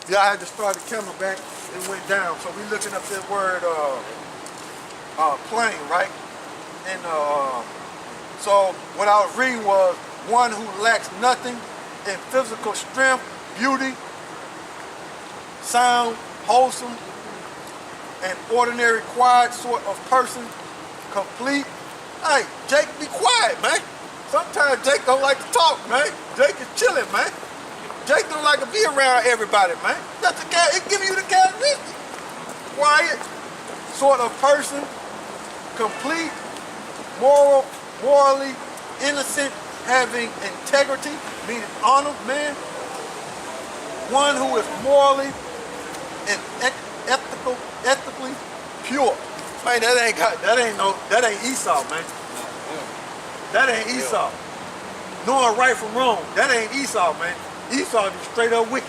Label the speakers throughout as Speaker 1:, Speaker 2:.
Speaker 1: Yeah, I had to start the camera back and went down. So we looking up that word plain, right? And so what I was reading was one who lacks nothing in physical strength, beauty, sound, wholesome, an ordinary, quiet sort of person, complete. Hey, Jake, be quiet, man. Sometimes Jake don't like to talk, man. Jake is chilling, man. Jake don't like to be around everybody, man. That's the guy. It give you the characteristics. Quiet, sort of person, complete, morally innocent, having integrity, meaning honored man. One who is morally and ethically pure. Man, that ain't Esau, man. That ain't Esau. Knowing right from wrong, that ain't Esau, man. Esau is straight up wicked.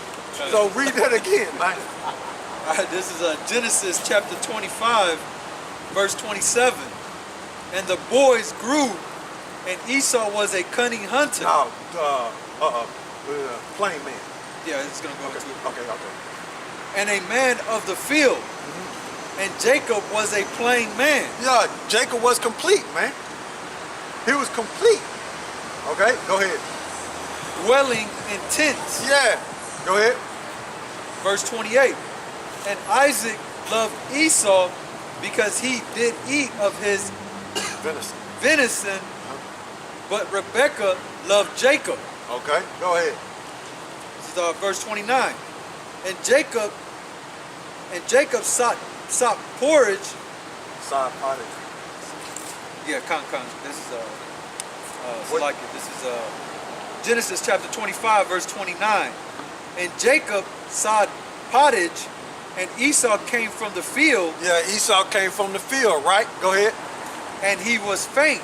Speaker 1: So read that again, man.
Speaker 2: All right, this is Genesis chapter 25, verse 27. And the boys grew, and Esau was a cunning hunter.
Speaker 1: No, plain man.
Speaker 2: Yeah, it's gonna go into it.
Speaker 1: Okay.
Speaker 2: And a man of the field. And Jacob was a plain man.
Speaker 1: Yeah, Jacob was complete, man. He was complete. Okay, go ahead.
Speaker 2: Dwelling in tents.
Speaker 1: Yeah, go ahead.
Speaker 2: Verse 28. And Isaac loved Esau because he did eat of his venison, but Rebekah loved Jacob.
Speaker 1: Okay, go ahead.
Speaker 2: This is verse 29. And Jacob sought porridge.
Speaker 1: Sought pottage.
Speaker 2: Yeah, this is like it. This is Genesis chapter 25, verse 29. And Jacob sought pottage, and Esau came from the field.
Speaker 1: Yeah, Esau came from the field, right? Go ahead.
Speaker 2: And he was faint.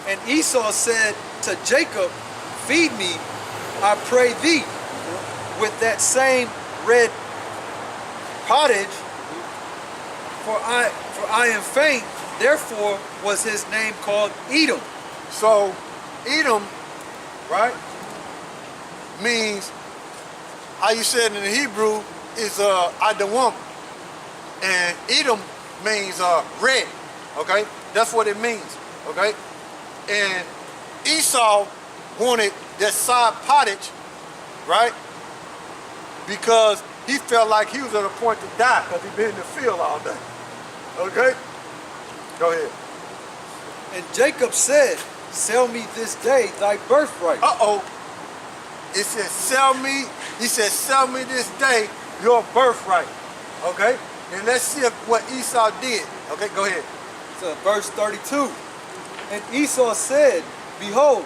Speaker 2: And Esau said to Jacob, feed me, I pray thee, with that same red pottage, for I am faint. Therefore was his name called Edom.
Speaker 1: So Edom, right, means, how you said in the Hebrew, is Adawam. And Edom means red, okay? That's what it means, okay? And Esau wanted that side pottage, right? Because he felt like he was at a point to die because he'd been in the field all day. Okay? Go ahead.
Speaker 2: And Jacob said, sell me this day thy birthright.
Speaker 1: Uh-oh. It says, sell me, he said, sell me this day your birthright. Okay? And let's see what Esau did. Okay, go ahead.
Speaker 2: So verse 32. And Esau said, behold,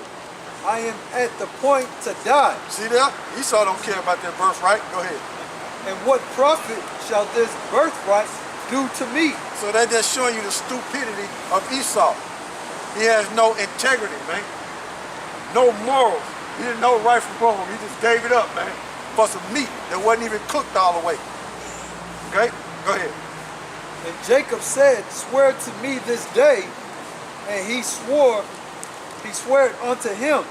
Speaker 2: I am at the point to die.
Speaker 1: See there? Esau don't care about that birthright. Go ahead.
Speaker 2: And what profit shall this birthright do to me?
Speaker 1: So that just showing you the stupidity of Esau. He has no integrity, man. No morals. He didn't know right from wrong. He just gave it up, man, for some meat that wasn't even cooked all the way. Okay? Go ahead.
Speaker 2: And Jacob said, swear to me this day. And he swore it unto him.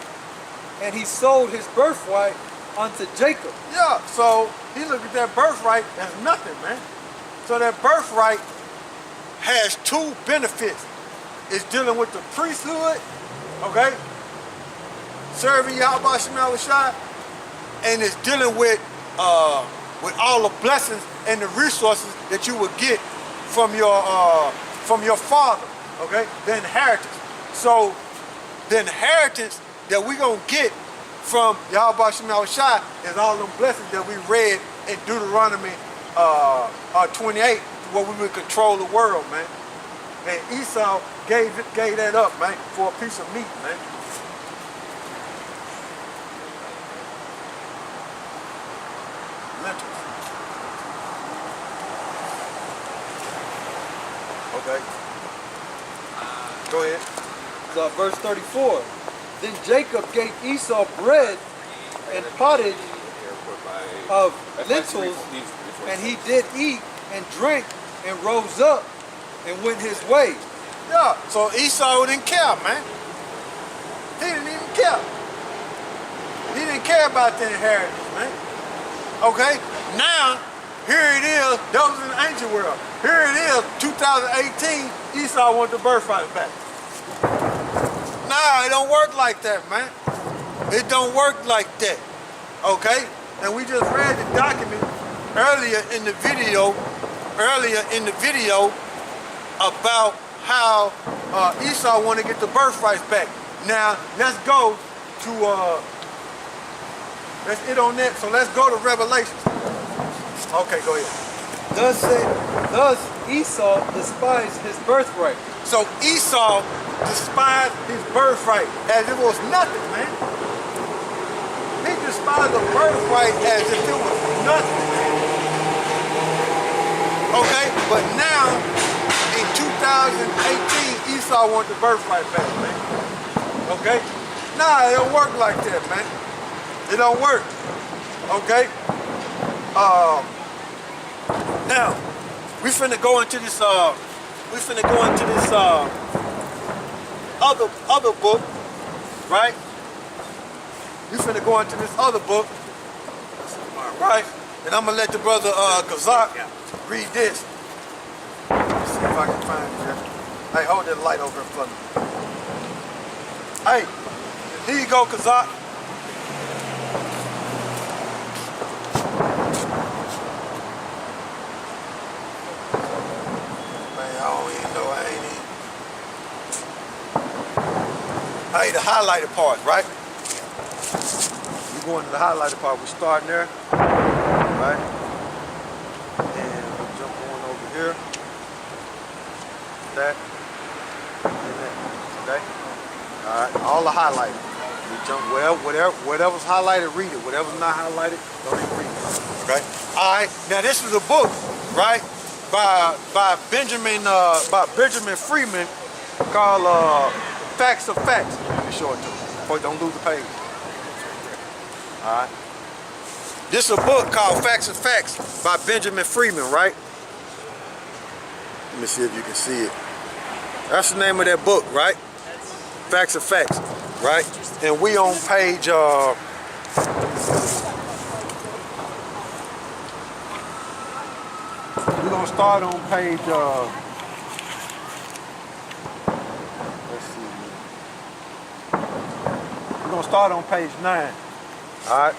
Speaker 2: And he sold his birthright unto Jacob.
Speaker 1: Yeah, so he looked at that birthright as nothing, man. So that birthright has two benefits. It's dealing with the priesthood, okay? Serving YAHAWASHI, and it's dealing with all the blessings and the resources that you would get from your father, okay? The inheritance. So the inheritance that we're gonna get from YAHAWASHI is all them blessings that we read in Deuteronomy 28, where we would control the world, man. And Esau gave that up, man, for a piece of meat, man. Lentils. Okay. Go ahead.
Speaker 2: So verse 34. Then Jacob gave Esau bread and pottage of lentils, and he did eat and drank and rose up and went his way.
Speaker 1: Yeah, so Esau didn't care, man. care about the inheritance, man. Okay? Now, here it is, that was in the ancient world. Here it is, 2018, Esau wants the birthright back. Nah, it don't work like that, man. It don't work like that, okay? And we just read the document earlier in the video about how Esau want to get the birthrights back. Now, let's go to, let's hit on that. So let's go to Revelation. Okay, go ahead.
Speaker 2: Thus Esau despised his birthright.
Speaker 1: So Esau despised his birthright as it was nothing, man. He despised the birthright as if it was nothing, man. Okay, but now in 2018, Esau wants the birthright back, man. Okay? Nah, it don't work like that, man. It don't work. Okay? Now, we finna go into this other book, right? We finna go into this other book, right? And I'm gonna let the brother Kazak read this. Let's see if I can find it here. Hey, hold that light over in front of me. Hey, here you go, Kazak. Hey, the highlighted part, right? We're going to the highlighted part. We're starting there, right? And we'll jump on over here. That. And that. Okay? Alright, all the highlighted. We jump, well, whatever's highlighted, read it. Whatever's not highlighted, don't even read it. Okay? Alright, now this is a book, right? By Benjamin Freeman called Facts of Facts. Be sure to. Boy, don't lose the page. Alright. This is a book called Facts of Facts by Benjamin Freeman, right? Let me see if you can see it. That's the name of that book, right? Facts of Facts, right? And we on page we're gonna start on page let's see. We're gonna start on page 9. Alright.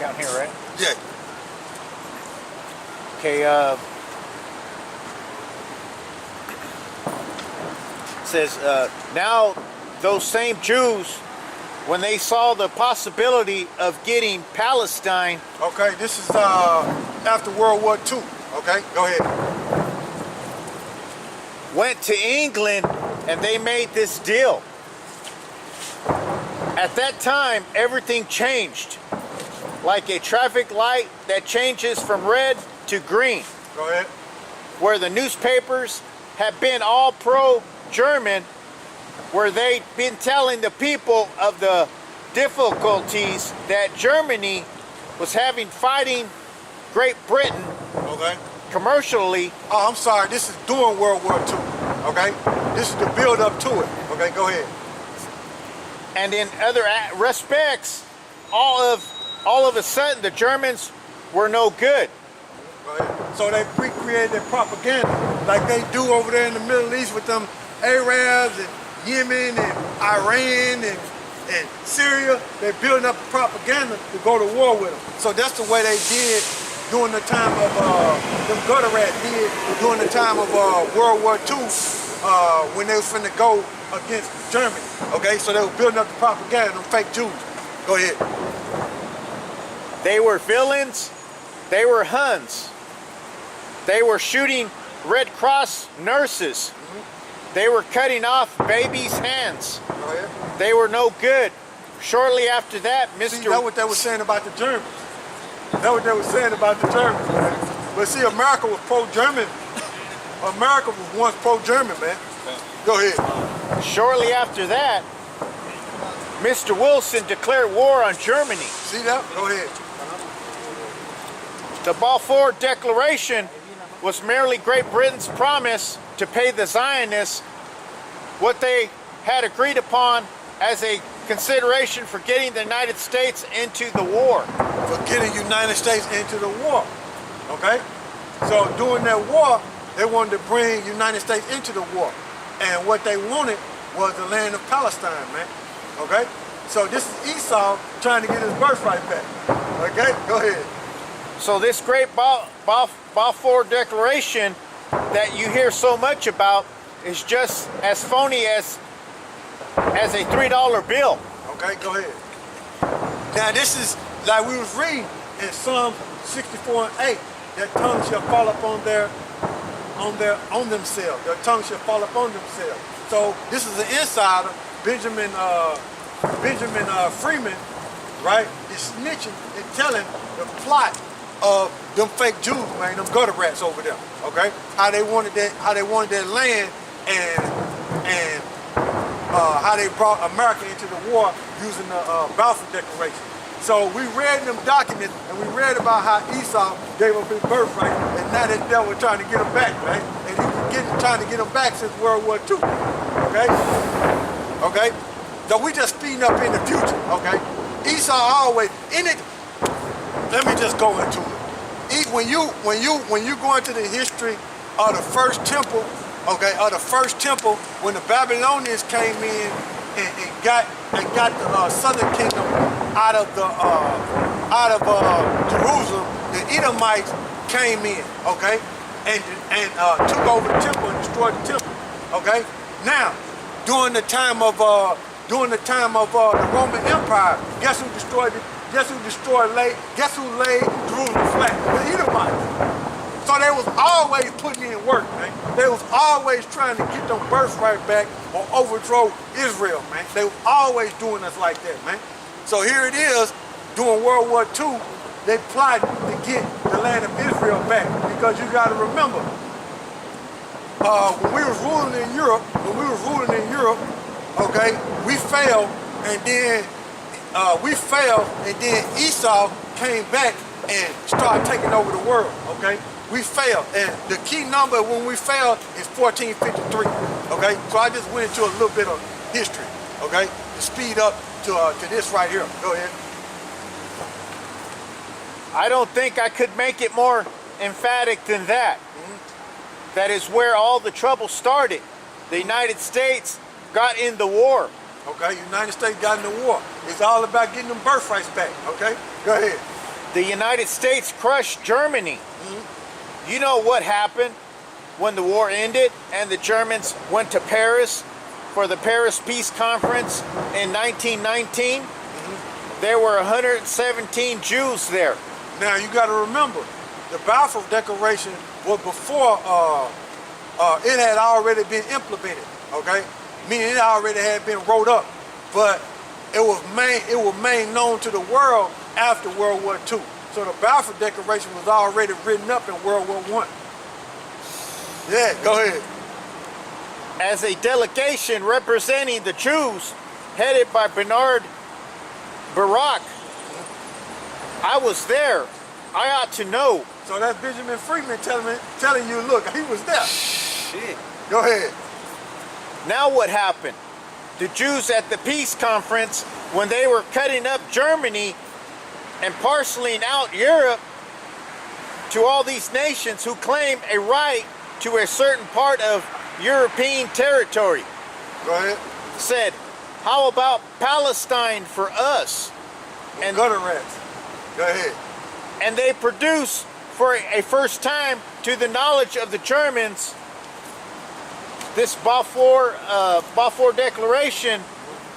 Speaker 3: Down here, right?
Speaker 1: Yeah.
Speaker 3: Okay, says, now those same Jews, when they saw the possibility of getting Palestine.
Speaker 1: Okay, this is after World War II. Okay, go ahead.
Speaker 3: Went to England and they made this deal. At that time, everything changed. Like a traffic light that changes from red to green.
Speaker 1: Go ahead.
Speaker 3: Where the newspapers have been all pro-German, where they've been telling the people of the difficulties that Germany was having fighting Great Britain.
Speaker 1: Okay.
Speaker 3: Commercially.
Speaker 1: Oh, I'm sorry. This is during World War II. Okay. This is the build up to it. Okay, go ahead.
Speaker 3: And in other respects, all of a sudden the Germans were no good.
Speaker 1: Go ahead. So they recreated their propaganda like they do over there in the Middle East with them Arabs and Yemen and Iran and Syria. They're building up propaganda to go to war with them. So that's the way they did during the time of them gutter rat did during the time of World War II when they was finna go against Germany. Okay, so they were building up the propaganda, them fake Jews. Go ahead.
Speaker 3: They were villains. They were Huns. They were shooting Red Cross nurses. They were cutting off babies' hands.
Speaker 1: Go ahead.
Speaker 3: They were no good. Shortly after that, Mr.
Speaker 1: See, that's what they were saying about the Germans. That's what they were saying about the Germans, man. But see, America was pro-German. America was once pro-German, man. Go ahead.
Speaker 3: Shortly after that, Mr. Wilson declared war on Germany.
Speaker 1: See that? Go ahead.
Speaker 3: The Balfour Declaration was merely Great Britain's promise to pay the Zionists what they had agreed upon as a consideration for getting the United States into the war.
Speaker 1: For getting United States into the war, okay? So during that war, they wanted to bring United States into the war. And what they wanted was the land of Palestine, man, okay? So this is Esau trying to get his birthright back, okay? Go ahead.
Speaker 3: So this great Balfour Declaration that you hear so much about is just as phony as a $3 bill.
Speaker 1: Okay, go ahead. Now this is like we was reading in Psalm 64 and 8. Their tongue shall fall upon on themselves. Their tongue shall fall upon themselves. So this is an insider, Benjamin Freeman, right? Is snitching and telling the plot of them fake Jews, man, them gutter rats over there. Okay, how they wanted that land and how they brought America into the war using the Balfour Declaration. So we read in them documents and we read about how Esau gave up his birthright, and now that devil trying to get him back, right? And he was trying to get him back since World War II. Okay? Okay? So we just speeding up in the future, okay? Esau always in it. Let me just go into it. When you go into the history of the first temple, okay, of the first temple, when the Babylonians came in and got the southern kingdom out of Jerusalem, the Edomites came in, okay, and took over the temple and destroyed the temple, okay. Now, during the time of the Roman Empire, guess who laid Jerusalem flat? The Edomites. So they was always putting in work, man. They was always trying to get them birthright back or overthrow Israel, man. They was always doing us like that, man. So here it is, during World War II, they plotted to get the land of Israel back. Because you got to remember, when we was ruling in Europe, okay, we failed, and then Esau came back and started taking over the world, okay? We failed, and the key number when we failed is 1453, okay? So I just went into a little bit of history, okay? To speed up to this right here. Go ahead.
Speaker 3: I don't think I could make it more emphatic than that. Mm-hmm. That is where all the trouble started. The United States got in the war.
Speaker 1: Okay, United States got in the war. It's all about getting them birthrights back, okay? Go ahead.
Speaker 3: The United States crushed Germany. Mm-hmm. You know what happened when the war ended and the Germans went to Paris for the Paris Peace Conference in 1919? Mm-hmm. There were 117 Jews there.
Speaker 1: Now you got to remember, the Balfour Declaration was before it had already been implemented, okay? Meaning it already had been wrote up, but it was made known to the world after World War II. So the Balfour Declaration was already written up in World War I. Yeah, go ahead.
Speaker 3: As a delegation representing the Jews, headed by Bernard Barak, I was there. I ought to know.
Speaker 1: So that's Benjamin Freeman telling you, look, he was there.
Speaker 3: Shit.
Speaker 1: Go ahead.
Speaker 3: Now what happened? The Jews at the peace conference, when they were cutting up Germany and parceling out Europe to all these nations who claim a right to a certain part of European territory,
Speaker 1: go ahead,
Speaker 3: said, how about Palestine for us?
Speaker 1: And gutter rats. Go ahead.
Speaker 3: And they produce, for a first time, to the knowledge of the Germans, this Balfour Declaration.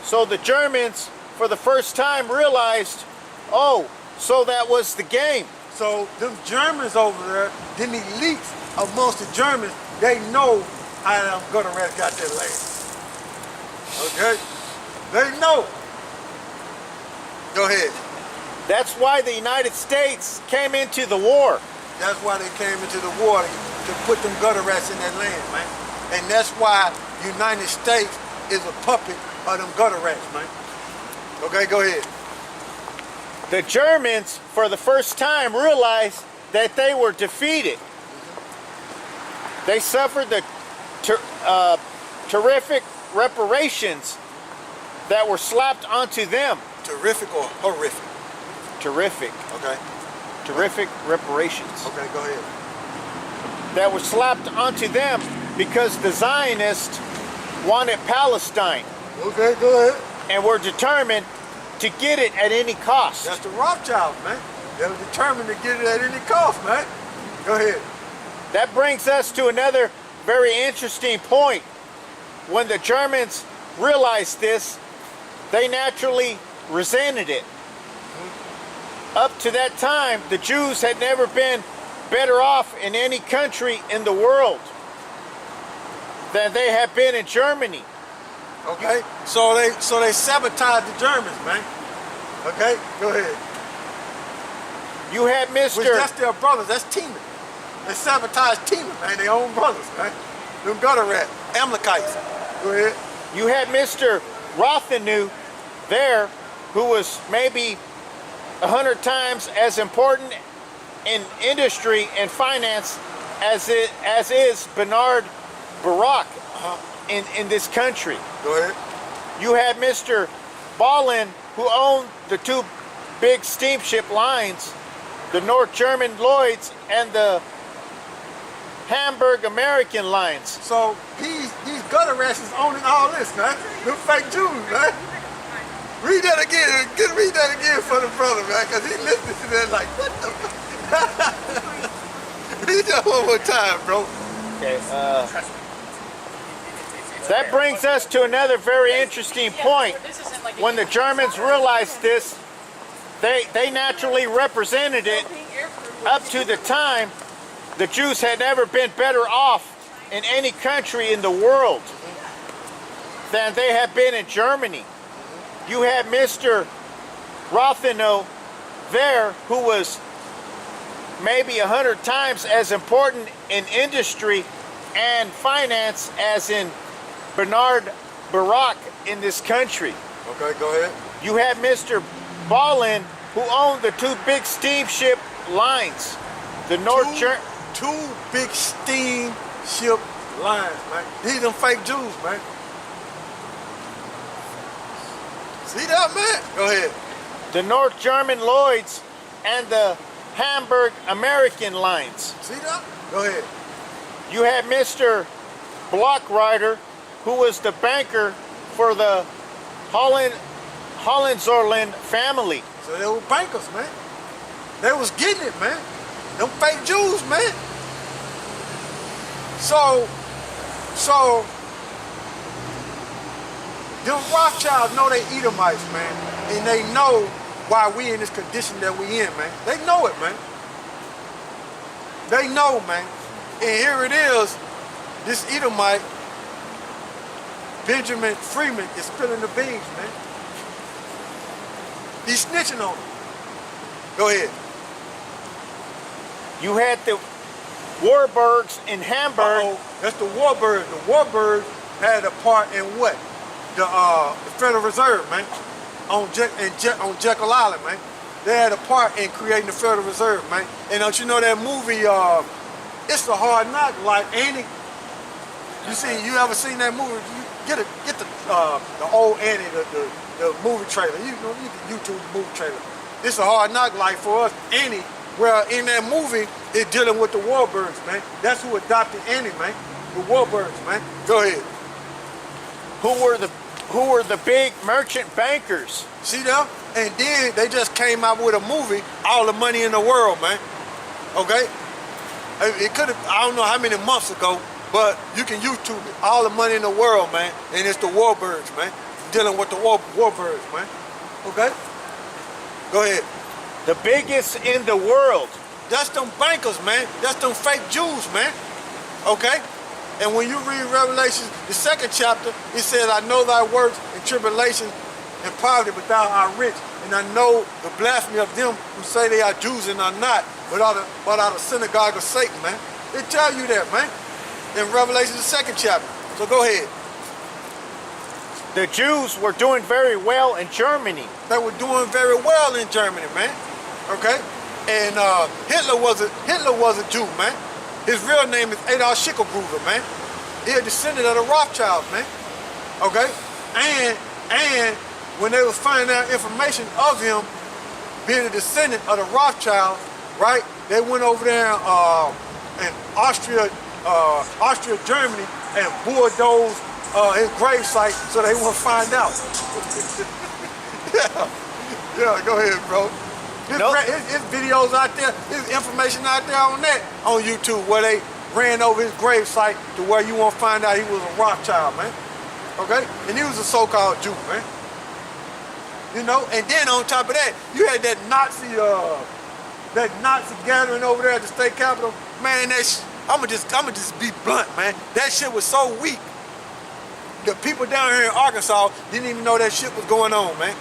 Speaker 3: So the Germans, for the first time, realized, oh, so that was the game.
Speaker 1: So them Germans over there, them elites amongst the Germans, they know how them gutter rats got their land. Okay? They know. Go ahead.
Speaker 3: That's why the United States came into the war.
Speaker 1: That's why they came into the war, to put them gutter rats in that land, man. And that's why United States is a puppet of them gutter rats, man. Okay, go ahead.
Speaker 3: The Germans, for the first time, realized that they were defeated. They suffered the terrific reparations that were slapped onto them.
Speaker 1: Terrific or horrific?
Speaker 3: Terrific.
Speaker 1: Okay.
Speaker 3: Terrific reparations.
Speaker 1: Okay, go ahead.
Speaker 3: That were slapped onto them because the Zionists wanted Palestine
Speaker 1: Okay, go ahead.
Speaker 3: and were determined to get it at any cost.
Speaker 1: That's the Rothschilds, man. They were determined to get it at any cost, man. Go ahead.
Speaker 3: That brings us to another very interesting point. When the Germans realized this, they naturally resented it. Up to that time, the Jews had never been better off in any country in the world than they have been in Germany.
Speaker 1: Okay? So they sabotaged the Germans, man. Okay? Go ahead.
Speaker 3: You had Mr.
Speaker 1: Which that's their brothers, that's teaming. They sabotaged teaming, man, their own brothers, man. Them gutter rat, Amalekites. Go ahead.
Speaker 3: You had Mr. Rothenu there, who was maybe 100 times as important in industry and finance as is Bernard Barak in this country.
Speaker 1: Go ahead.
Speaker 3: You had Mr. Ballin, who owned the two big steamship lines, the North German Lloyds and the Hamburg American lines.
Speaker 1: So these gutter rats is owning all this, man. Them fake Jews, man. Read that again. Read that again for the brother, man, because he listening to that like, what the Read that one more time, bro.
Speaker 3: Okay. That brings us to another very interesting point. When the Germans realized this, they naturally represented it. Up to the time, the Jews had never been better off in any country in the world than they had been in Germany. You had Mr. Rotheno there, who was maybe 100 times as important in industry and finance as in Bernard Barak in this country.
Speaker 1: Okay, go ahead.
Speaker 3: You had Mr. Ballin, who owned the two big steamship lines, the
Speaker 1: Two big steamship lines, man. These them fake Jews, man. See that, man? Go ahead.
Speaker 3: the North German Lloyds and the Hamburg American lines.
Speaker 1: See that? Go ahead.
Speaker 3: You had Mr. Blockrider, who was the banker for the Hohenzollern family.
Speaker 1: So they were bankers, man. They was getting it, man. Them fake Jews, man. So them Rothschilds know they Edomites, man. And they know why we in this condition that we in, man. They know it, man. They know, man. And here it is, this Edomite, Benjamin Freeman, is spilling the beans, man. He's snitching on them. Go ahead.
Speaker 3: You had the Warburgs in Hamburg.
Speaker 1: Uh-oh. That's the Warburgs. The Warburgs had a part in what? The Federal Reserve, man. On Jekyll Island, man. They had a part in creating the Federal Reserve, man. And don't you know that movie, It's a Hard Knock Life, ain't it? You ever seen that movie? You get the old Annie, the movie trailer. You know, you can YouTube the movie trailer. It's a Hard Knock Life for us, Annie. Well, in that movie, it's dealing with the Warburgs, man. That's who adopted Annie, man. The Warburgs, man. Go ahead.
Speaker 3: Who were the big merchant bankers.
Speaker 1: See that? And then they just came out with a movie, All the Money in the World, man. Okay? It could have, I don't know how many months ago, but you can YouTube it. All the Money in the World, man. And it's the Warburgs, man. Dealing with the Warburgs, man. Okay? Go ahead.
Speaker 3: The biggest in the world.
Speaker 1: That's them bankers, man. That's them fake Jews, man. Okay? And when you read Revelation, the 2nd chapter, it says, I know thy works and tribulation and poverty, but thou art rich. And I know the blasphemy of them who say they are Jews and are not, but are the synagogue of Satan, man. They tell you that, man. In Revelation, the 2nd chapter. So go ahead.
Speaker 3: The Jews were doing very well in Germany.
Speaker 1: They were doing very well in Germany, man. Okay? And Hitler was a Jew, man. His real name is Adolf Schicklgruber, man. He a descendant of the Rothschilds, man. Okay? And when they was finding out information of him being a descendant of the Rothschilds, right? They went over there in Austria, Germany, and bulldozed his gravesite so they wouldn't find out. yeah, go ahead, bro. His videos out there, his information out there on YouTube where they ran over his gravesite to where you won't find out he was a Rothschild, man. Okay? And he was a so-called Jew, man. You know, and then on top of that, you had that Nazi gathering over there at the state capitol. Man, I'ma just be blunt, man. That shit was so weak. The people down here in Arkansas didn't even know that shit was going on, man.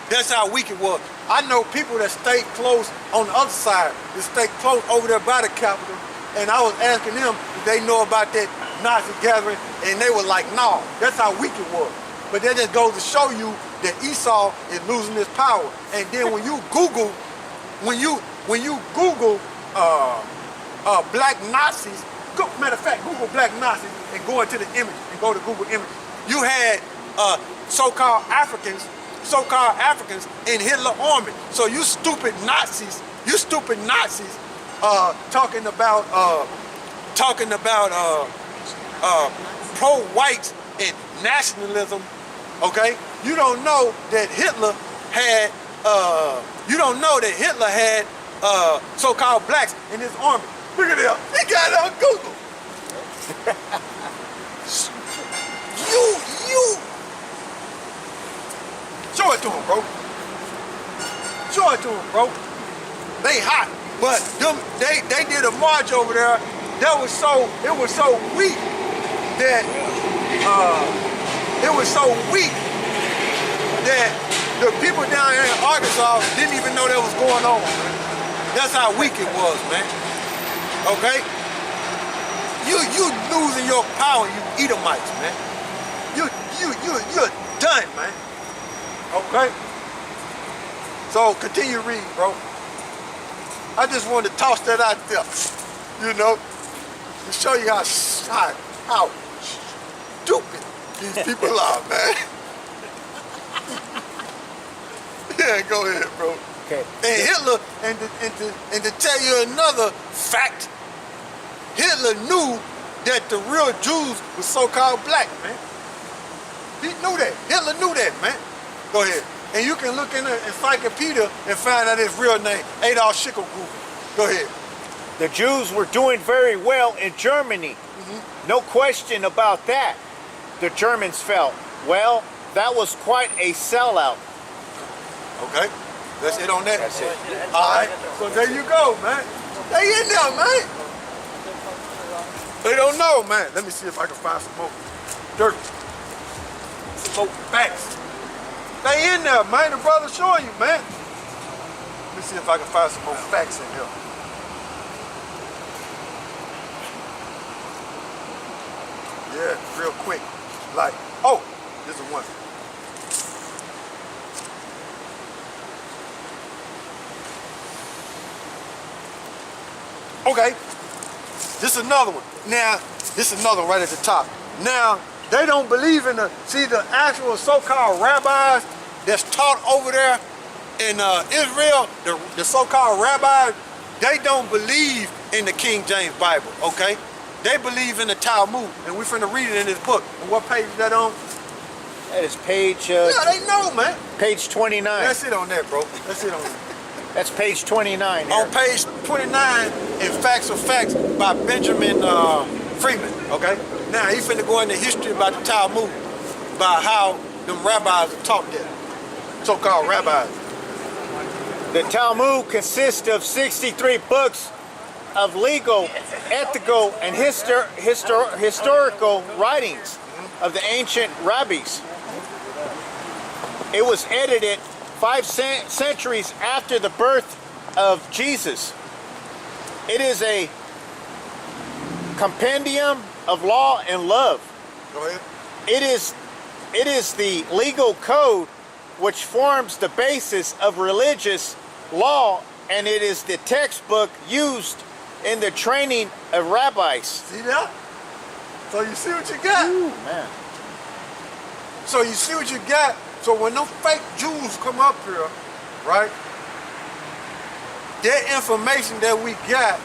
Speaker 1: That's how weak it was. I know people that stayed close on the other side, that stayed close over there by the Capitol, and I was asking them if they know about that Nazi gathering, and they were like, no, that's how weak it was. But that just goes to show you that Esau is losing his power. And then when you Google, black Nazis, matter of fact, Google black Nazis and go into the image and go to Google image. You had so-called Africans in Hitler army. So you stupid Nazis talking about pro-whites and nationalism. Okay, you don't know that Hitler had so-called blacks in his army. Look at him. He got it on Google. you show it to him, bro. Show it to him, bro. They hot, but they did a march over there. It was so weak that the people down here in Arkansas didn't even know that was going on. That's how weak it was, man. Okay? You losing your power, you Edomites, man. You're done, man. Okay? So continue reading, bro. I just wanted to toss that out there, you know, to show you how stupid these people are, man. Yeah, go ahead, bro.
Speaker 3: Okay.
Speaker 1: And Hitler, and to tell you another fact, Hitler knew that the real Jews were so-called black, man. He knew that. Hitler knew that, man. Go ahead. And you can look in the encyclopedia and find out his real name, Adolf Schicklgruber. Go ahead.
Speaker 3: The Jews were doing very well in Germany. No question about that. The Germans felt, well, that was quite a sellout.
Speaker 1: Okay, that's it on that.
Speaker 3: That's it.
Speaker 1: All right, so there you go, man. They in there, man. They don't know, man. Let me see if I can find some more dirt, some more facts. They in there, man. The brother's showing you, man. Let me see if I can find some more facts in here. Yeah, real quick. Like, oh, this is one. Okay, this is another one. Now, this is another one right at the top. Now, they don't believe in the actual so-called rabbis that's taught over there in Israel, the so-called rabbis, they don't believe in the King James Bible, okay? They believe in the Talmud, and we're finna read it in this book. And what page is that on?
Speaker 3: That is page...
Speaker 1: yeah, they know, man.
Speaker 3: Page 29.
Speaker 1: That's it on that, bro. That's it on that.
Speaker 3: That's page 29 here.
Speaker 1: On page 29 in Facts of Facts by Benjamin Freeman, okay? Now, he's finna go into history about the Talmud, about how them rabbis are taught that, so-called rabbis.
Speaker 3: The Talmud consists of 63 books of legal, ethical, and historical writings of the ancient rabbis. It was edited 5 centuries after the birth of Jesus. It is a compendium of law and love.
Speaker 1: Go ahead.
Speaker 3: It is the legal code which forms the basis of religious law, and it is the textbook used in the training of rabbis.
Speaker 1: See that? So you see what you got?
Speaker 3: Ooh, man.
Speaker 1: So you see what you got? So when them fake Jews come up here, right? That information that we got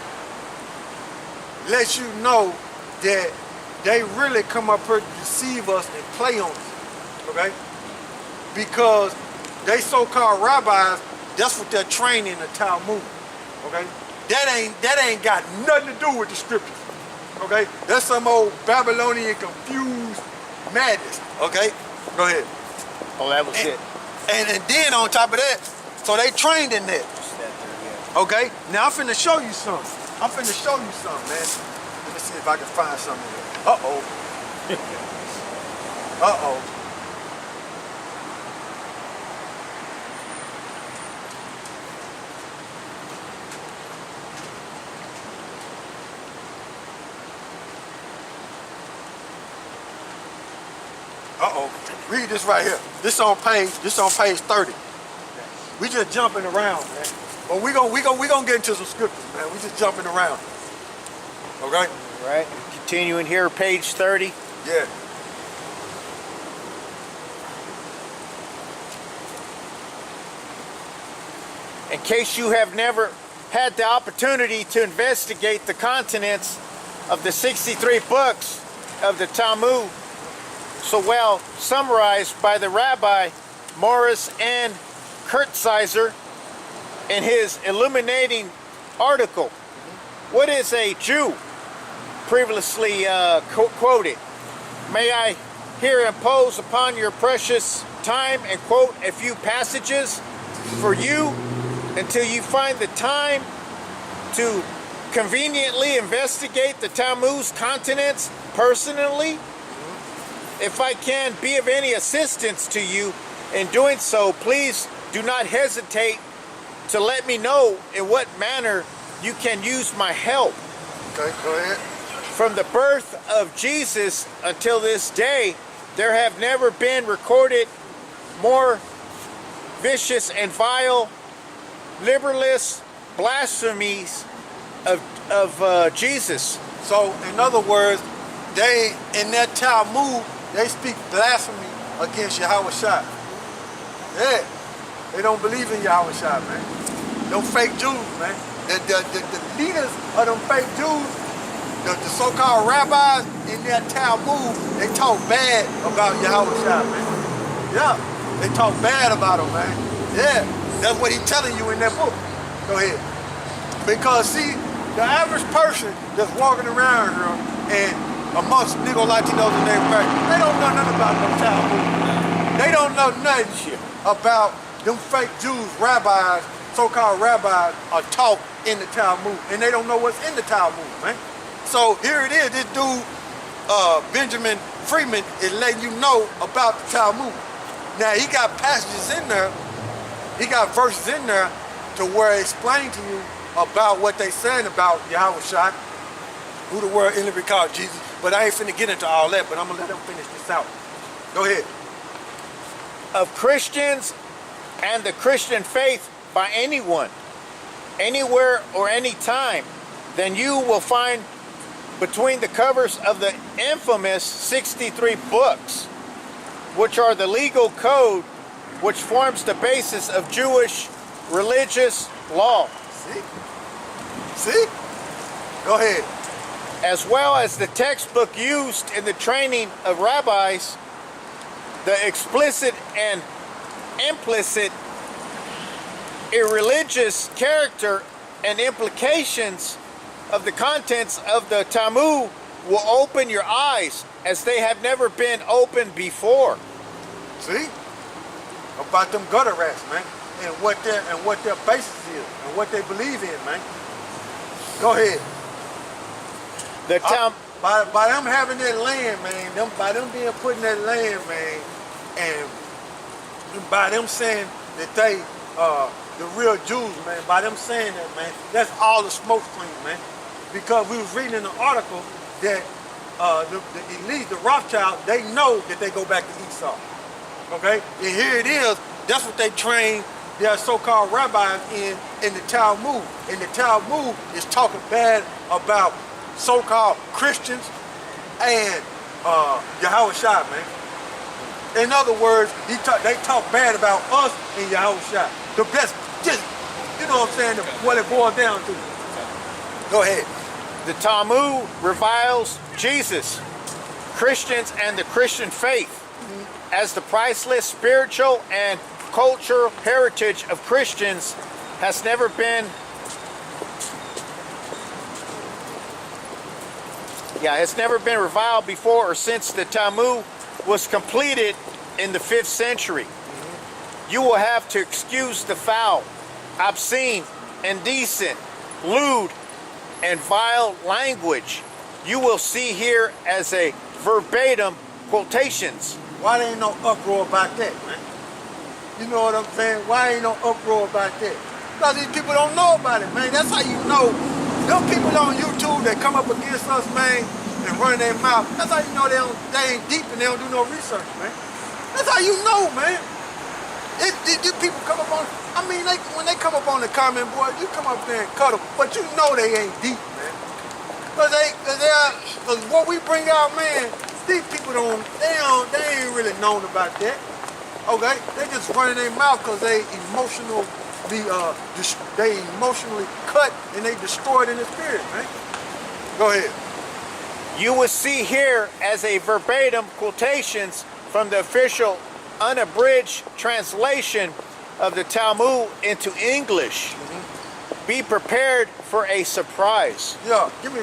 Speaker 1: lets you know that they really come up here to deceive us and play on us, okay? Because they so-called rabbis, that's what they're trained in the Talmud, okay? That ain't got nothing to do with the scriptures, okay? That's some old Babylonian confused madness, okay? Go ahead.
Speaker 3: Oh, that was it.
Speaker 1: And then on top of that, so they trained in that. Okay? Now I'm finna show you something. Man. Let me see if I can find something here. Uh-oh. Uh-oh. Uh-oh. Read this right here. This on page 30. We just jumping around, man. But we gonna get into some scriptures, man. We just jumping around. Okay?
Speaker 3: All right. Continuing here, page 30.
Speaker 1: Yeah.
Speaker 3: In case you have never had the opportunity to investigate the contents of the 63 books of the Talmud, so well summarized by the Rabbi Morris N. Kurtzizer in his illuminating article, What is a Jew? Previously quoted. May I here impose upon your precious time and quote a few passages for you until you find the time to conveniently investigate the Talmud's contents personally. If I can be of any assistance to you in doing so, please do not hesitate to let me know in what manner you can use my help.
Speaker 1: Okay, go ahead.
Speaker 3: From the birth of Jesus until this day, there have never been recorded more vicious and vile, liberalist blasphemies of Jesus.
Speaker 1: So, in other words, they, in that Talmud, they speak blasphemy against YAHAWASHI. Yeah. They don't believe in YAHAWASHI, man. Them fake Jews, man. The leaders of them fake Jews, the so-called rabbis in their Talmud, they talk bad about YAHAWASHI, man. Yeah, they talk bad about him, man. Yeah, that's what he's telling you in that book. Go ahead. Because see, the average person that's walking around here and amongst nigga Latinos and everybody, they don't know nothing about no Talmud. They don't know nothing about them fake Jews, rabbis, so-called rabbis are taught in the Talmud, and they don't know what's in the Talmud, man. So here it is, this dude, Benjamin Freeman, is letting you know about the Talmud. Now he got passages in there, he got verses in there to where it explains to you about what they saying about YAHAWASHI, who the word enemy called Jesus. But I ain't finna get into all that, but I'm gonna let them finish this out. Go ahead.
Speaker 3: Of Christians and the Christian faith by anyone, anywhere or any time, then you will find between the covers of the infamous 63 books, which are the legal code which forms the basis of Jewish religious law.
Speaker 1: See? See? Go ahead.
Speaker 3: As well as the textbook used in the training of rabbis, the explicit and implicit irreligious character and implications of the contents of the Talmud will open your eyes as they have never been opened before.
Speaker 1: See? About them gutter rats, man, and what their basis is and what they believe in, man. Go ahead. By them having that land, man, by them being put in that land, man, and by them saying that they the real Jews, man, by them saying that, man, that's all the smoke screen, man. Because we was reading in an article that the elite, the Rothschild, they know that they go back to Esau. Okay? And here it is, that's what they train their so-called rabbis in the Talmud. And the Talmud is talking bad about so-called Christians and YAHAWASHI, man. In other words, they talk bad about us in Yahawashi. The best, just, you know what I'm saying, what it boils down to. Go ahead.
Speaker 3: The Talmud reviles Jesus, Christians, and the Christian faith as the priceless spiritual and cultural heritage of Christians has never been reviled before or since the Talmud was completed in the 5th century. You will have to excuse the foul, obscene, indecent, lewd, and vile language you will see here as a verbatim quotations.
Speaker 1: Why there ain't no uproar about that, man? You know what I'm saying? Why ain't no uproar about that? Because these people don't know about it, man. That's how you know. Them people on YouTube that come up against us, man, and run their mouth, that's how you know they ain't deep and they don't do no research, man. That's how you know, man. These people come up on, I mean, when they come up on the comment board, you come up there and cuddle, but you know they ain't deep, man. Because what we bring out, man, these people they ain't really known about that. Okay? They just running their mouth because they emotionally cut and they destroyed in the spirit, man. Go ahead.
Speaker 3: You will see here as a verbatim quotations from the official unabridged translation of the Talmud into English. Be prepared for a surprise.
Speaker 1: Yeah, give me